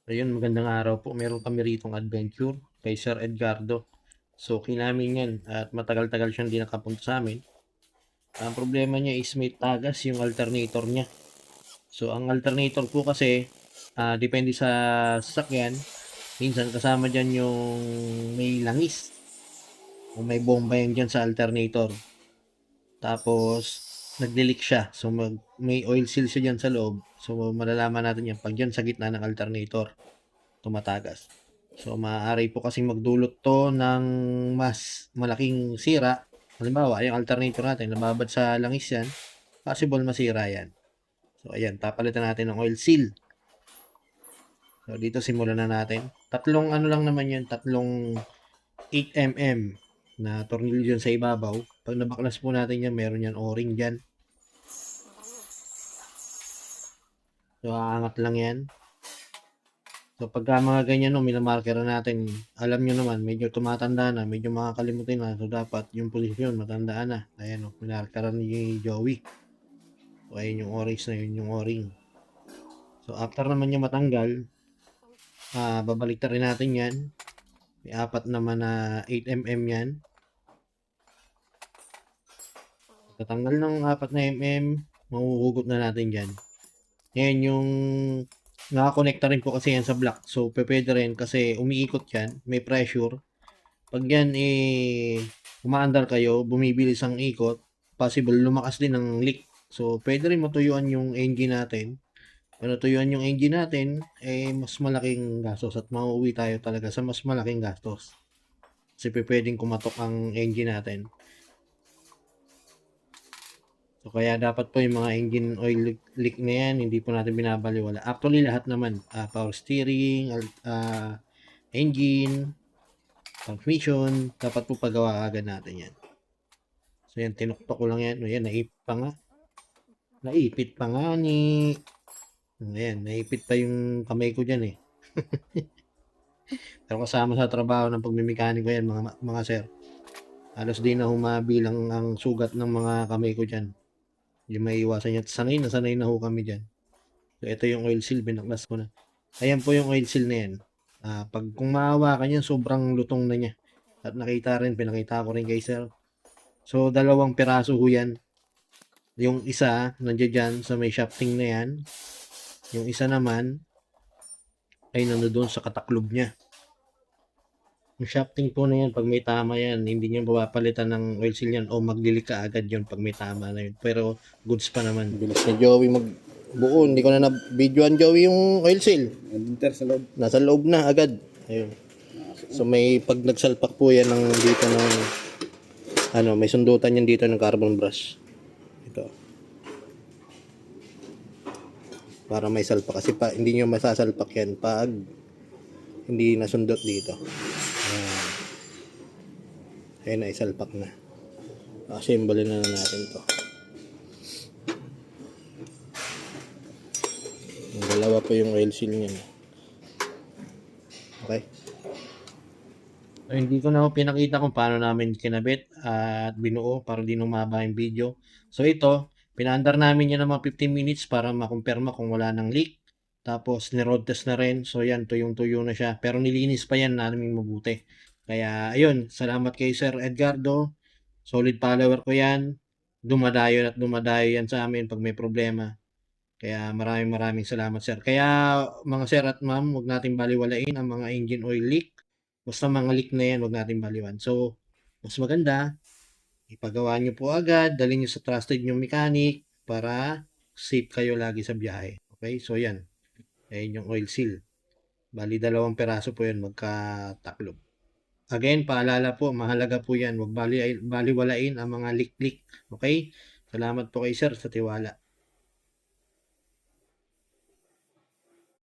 Ayun, magandang araw po. Meron kami ritong adventure kay Sir Edgardo. So, namin yan at matagal-tagal siyang di nakapunta sa amin. Ang problema niya is may tagas yung alternator niya. So, ang alternator po kasi, depende sa sasakyan. Minsan kasama dyan yung may langis o may bomba yan dyan sa alternator. Tapos, nagdilik siya. So, may oil seal siya dyan sa loob. So, malalaman natin yan pag dyan sa gitna ng alternator tumatagas. So, maaari po kasing magdulot to ng mas malaking sira. Halimbawa, yung alternator natin, nababad sa langis yan, possible masira yan. So, ayan, papalitan natin ng oil seal. So, dito simulan na natin. Tatlong ano lang naman yun, tatlong 8mm na tornilyo dyan sa ibabaw. Pag nabaklas po natin yan, meron yan o-ring dyan. So, aangat lang yan. So, pagka mga ganyan, no, minamarker na natin, alam nyo naman, medyo tumatanda na, medyo makakalimutin na. So, dapat yung posisyon, matandaan na. Ayan, no, minarkeran ni Joey. So, ayun yung orange na yun, yung o-ring. So, after naman niya matanggal, babalik rin natin yan. May apat naman na 8mm yan. Tatanggal ng 4 mm, mahuhugot na natin dyan. Ngayon yung nakakonekta rin po kasi yan sa block. So, pwede rin kasi umiikot yan, may pressure. Pag yan umaandar kayo, bumibilis ang ikot, possible lumakas din ang leak. So, pwede rin matuyuan yung engine natin. Kung natuyuan yung engine natin, mas malaking gastos at mauuwi tayo talaga sa mas malaking gastos. Kasi pwedeng kumatok ang engine natin. So, kaya dapat po yung mga engine oil leak na yan, hindi po natin binabaliwala. Actually, lahat naman, power steering, engine, transmission, dapat po pagawa agad natin yan. So, yan, tinuktok ko lang yan. O, yan, naipit pa nga. Naipit pa nga ni... Ayan, naipit pa yung kamay ko dyan eh. Pero kasama sa trabaho ng pagmimikaniko yan, mga sir. Halos di na humabilang ang sugat ng mga kamay ko dyan. Hindi may iwasan yan. Sanay na ho kami dyan. So, ito yung oil seal, binaklas ko na. Ayan po yung oil seal na yan. Pag kung maawakan yan, sobrang lutong na niya. At pinakita ko rin kay sir. So, 2 piraso ho yan. Yung isa, nandiyan dyan sa may shafting na yan. Yung isa naman, ay nandoon sa kataklob niya. Yung shafting po na yan, pag may tama yan, hindi niyo papalitan ng oil seal yan o maglilik ka agad yun pag may tama na yun. Pero goods pa naman. Bilis na Joey magbuo. Hindi ko na na-videoan Joey yung oil seal. Sa loob. Nasa loob na agad. Ayun. So may pag nagsalpak po yan ng dito ng may sundutan yan dito ng carbon brush. Ito. Para may salpak kasi hindi nyo masasalpak yan pag hindi nasundot dito. Ayan na, isalpak na. Assemble na natin to. Yung dalawa po yung oil seal niya. Okay. So, hindi ko na pinakita kung paano namin kinabit at binuo para di numaba yung video. So ito, pinaandar namin yan ng mga 15 minutes para makumpirma kung wala nang leak. Tapos ni-road test na rin. So yan, tuyong-tuyo na siya. Pero nilinis pa yan namin mabuti. Kaya ayun, salamat kay Sir Edgardo. Solid follower ko yan. Dumadayo yan sa amin pag may problema. Kaya maraming salamat sir. Kaya mga sir at ma'am, huwag natin baliwalain ang mga engine oil leak. Basta mga leak na yan, huwag natin baliwan. So, mas maganda, ipagawa nyo po agad, dalhin nyo sa trusted nyo mechanic para safe kayo lagi sa biyahe. Okay, so yan. Ayan yung oil seal. Bali, 2 peraso po yan magkataklob. Again, paalala po, mahalaga po yan. Huwag baliwalain ang mga leak-leak. Okay? Salamat po kay sir sa tiwala.